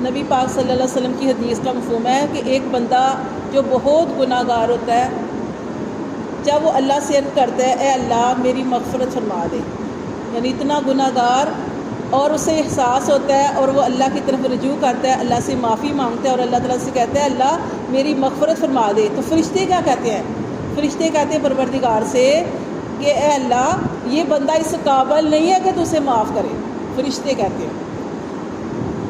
نبی پاک صلی اللہ علیہ وسلم کی حدیث کا مفہوم ہے کہ ایک بندہ جو بہت گناہ گار ہوتا ہے، جب وہ اللہ سے عرض کرتا ہے اے اللہ میری مغفرت فرما دے، یعنی اتنا گناہ گار، اور اسے احساس ہوتا ہے اور وہ اللہ کی طرف رجوع کرتا ہے، اللہ سے معافی مانگتا ہے اور اللہ تعالیٰ سے کہتا ہے اللہ میری مغفرت فرما دے، تو فرشتے کیا کہتے ہیں؟ فرشتے کہتے ہیں پروردگار سے کہ اے اللہ یہ بندہ اس قابل نہیں ہے کہ تو اسے معاف کرے۔ فرشتے کہتے ہیں،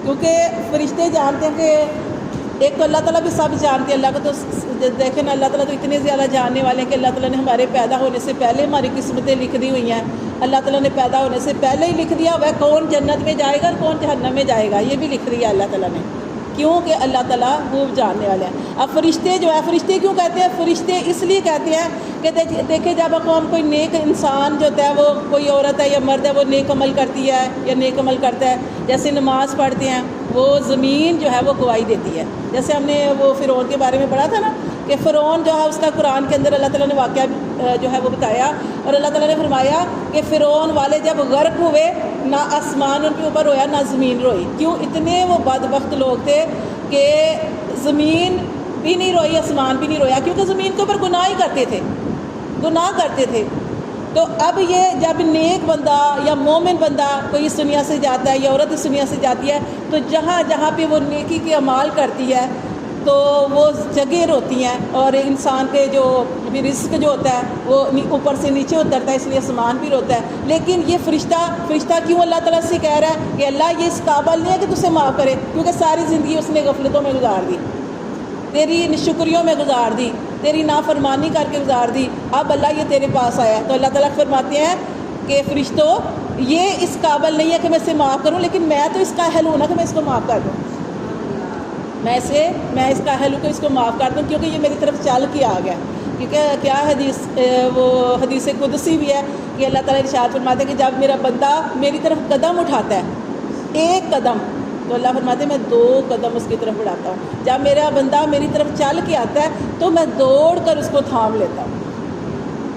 کیونکہ فرشتے جانتے ہیں کہ ایک تو اللہ تعالیٰ بھی سب جانتے ہیں، اللہ کو تو دیکھیں نا، اللہ تعالیٰ تو اتنے زیادہ جاننے والے ہیں کہ اللہ تعالیٰ نے ہمارے پیدا ہونے سے پہلے ہماری قسمتیں لکھ دی ہوئی ہیں۔ اللہ تعالیٰ نے پیدا ہونے سے پہلے ہی لکھ دیا ہوا ہے کون جنت میں جائے گا اور کون جہنم میں جائے گا، یہ بھی لکھ دیا اللہ تعالیٰ نے، کیوں کہ اللہ تعالیٰ خوب جاننے والے ہیں۔ اب فرشتے جو ہے، فرشتے کیوں کہتے ہیں؟ فرشتے اس لیے کہتے ہیں کہ دیکھیں جب ہم کوئی نیک انسان جو ہوتا ہے، وہ کوئی عورت ہے یا مرد ہے، وہ نیک عمل کرتی ہے یا نیک عمل کرتا ہے، جیسے نماز پڑھتے ہیں، وہ زمین جو ہے وہ گواہی دیتی ہے۔ جیسے ہم نے وہ فرعون کے بارے میں پڑھا تھا نا کہ فرعون جو ہے اس کا قرآن کے اندر اللہ تعالیٰ نے واقعہ جو ہے وہ بتایا، اور اللہ تعالیٰ نے فرمایا کہ فرعون والے جب غرق ہوئے نہ آسمان ان کے اوپر رویا نہ زمین روئی۔ کیوں؟ اتنے وہ بدبخت لوگ تھے کہ زمین بھی نہیں روئی، آسمان بھی نہیں رویا، کیونکہ زمین کے اوپر گناہ ہی کرتے تھے، گناہ کرتے تھے۔ تو اب یہ جب نیک بندہ یا مومن بندہ کوئی اس دنیا سے جاتا ہے یا عورت اس دنیا سے جاتی ہے، تو جہاں جہاں پہ وہ نیکی کے اعمال کرتی ہے تو وہ جگہ روتی ہیں، اور انسان کے جو بھی رزق جو ہوتا ہے وہ اوپر سے نیچے اترتا ہے، اس لیے آسمان بھی روتا ہے۔ لیکن یہ فرشتہ کیوں اللہ تعالیٰ سے کہہ رہا ہے کہ اللہ یہ اس قابل نہیں ہے کہ تجھے معاف کرے، کیونکہ ساری زندگی اس نے غفلتوں میں گزار دی، تیری ناشکریوں میں گزار دی، تیری نافرمانی کر کے گزار دی، اب اللہ یہ تیرے پاس آیا ہے۔ تو اللہ تعالیٰ فرماتے ہیں کہ فرشتوں یہ اس قابل نہیں ہے کہ میں اسے معاف کروں، لیکن میں تو اس کا اہل ہوں نا کہ میں اس کو معاف کر دوں، میں اس کا اہل ہوں کہ اس کو معاف کر دوں، کیونکہ یہ میری طرف چل کے آ گیا۔ کیونکہ کیا حدیث قدسی بھی ہے کہ اللہ تعالیٰ ارشاد فرماتے ہیں کہ جب میرا بندہ میری طرف قدم اٹھاتا ہے، ایک قدم، تو اللہ فرماتے ہیں میں 2 قدم اس کی طرف بڑھاتا ہوں۔ جب میرا بندہ میری طرف چل کے آتا ہے تو میں دوڑ کر اس کو تھام لیتا ہوں۔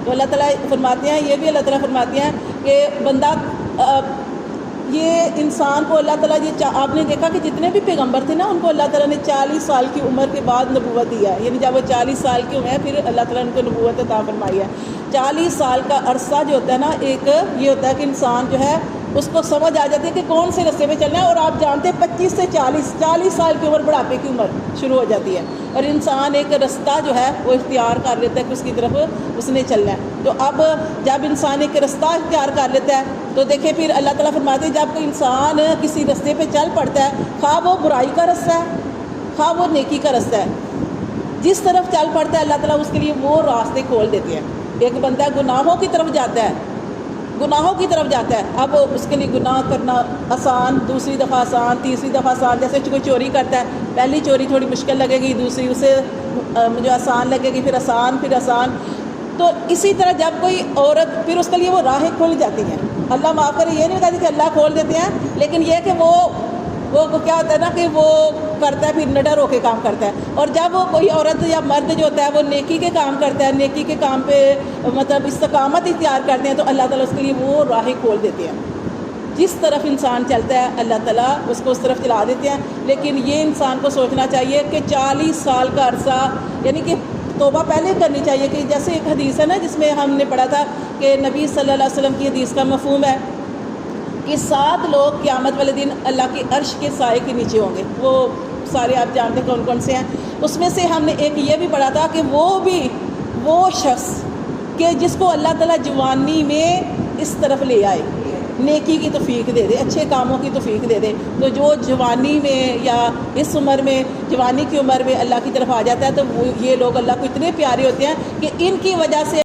تو اللہ تعالیٰ فرماتے ہیں، یہ بھی اللہ تعالیٰ فرماتے ہیں کہ بندہ یہ انسان کو اللہ تعالیٰ آپ نے دیکھا کہ جتنے بھی پیغمبر تھے نا، ان کو اللہ تعالیٰ نے 40 سال کی عمر کے بعد نبوت دیا ہے، یعنی جب وہ 40 سال کے ہوئے ہیں پھر اللہ تعالیٰ نے ان کو نبوت عطا فرمائی ہے۔ 40 سال کا عرصہ جو ہوتا ہے نا، ایک یہ ہوتا ہے کہ انسان جو ہے اس کو سمجھ آ جاتی ہے کہ کون سے رستے میں چلنا ہے، اور آپ جانتے ہیں 25 سے 40 سال کی عمر بڑھاپے کی عمر شروع ہو جاتی ہے، اور انسان ایک رستہ جو ہے وہ اختیار کر لیتا ہے کہ اس کی طرف اس نے چلنا ہے۔ تو اب جب انسان ایک رستہ اختیار کر لیتا ہے تو دیکھیں پھر اللہ تعالیٰ فرماتے ہیں جب کوئی انسان کسی رستے پہ چل پڑتا ہے، خواہ وہ برائی کا رستہ ہے خواہ وہ نیکی کا رستہ ہے، جس طرف چل پڑتا ہے اللہ تعالیٰ اس کے لیے وہ راستے کھول دیتے ہیں۔ ایک بندہ گناہوں کی طرف جاتا ہے، گناہوں کی طرف جاتا ہے، اب اس کے لیے گناہ کرنا آسان، دوسری دفعہ آسان، تیسری دفعہ آسان، جیسے کوئی چوری کرتا ہے، پہلی چوری تھوڑی مشکل لگے گی، دوسری اسے جو آسان لگے گی، پھر آسان۔ تو اسی طرح جب کوئی عورت، پھر اس کے لیے وہ راہیں کھل جاتی ہیں۔ اللہ معاف کرے، یہ نہیں کہتی کہ اللہ کھول دیتے ہیں، لیکن یہ کہ وہ کیا ہوتا ہے نا کہ وہ کرتا ہے، پھر نڈر ہو کے کام کرتا ہے۔ اور جب وہ کوئی عورت یا مرد جو ہوتا ہے وہ نیکی کے کام کرتا ہے، نیکی کے کام پہ مطلب استقامت اختیار کرتے ہیں، تو اللہ تعالیٰ اس کے لیے وہ راہیں کھول دیتے ہیں۔ جس طرف انسان چلتا ہے اللہ تعالیٰ اس کو اس طرف چلا دیتے ہیں۔ لیکن یہ انسان کو سوچنا چاہیے کہ 40 سال کا عرصہ، یعنی کہ توبہ پہلے کرنی چاہیے، کہ جیسے ایک حدیث ہے نا جس میں ہم نے پڑھا تھا کہ نبی صلی اللہ علیہ وسلم کی حدیث کا مفہوم ہے کہ 7 لوگ قیامت والے دن اللہ کے عرش کے سائے کے نیچے ہوں گے۔ وہ سارے آپ جانتے ہیں کون کون سے ہیں۔ اس میں سے ہم نے ایک یہ بھی پڑھا تھا کہ وہ شخص کہ جس کو اللہ تعالیٰ جوانی میں اس طرف لے آئے، نیکی کی توفیق دے دے، اچھے کاموں کی توفیق دے دے۔ تو جو جوانی میں یا اس عمر میں، جوانی کی عمر میں اللہ کی طرف آ جاتا ہے، تو وہ یہ لوگ اللہ کو اتنے پیارے ہوتے ہیں کہ ان کی وجہ سے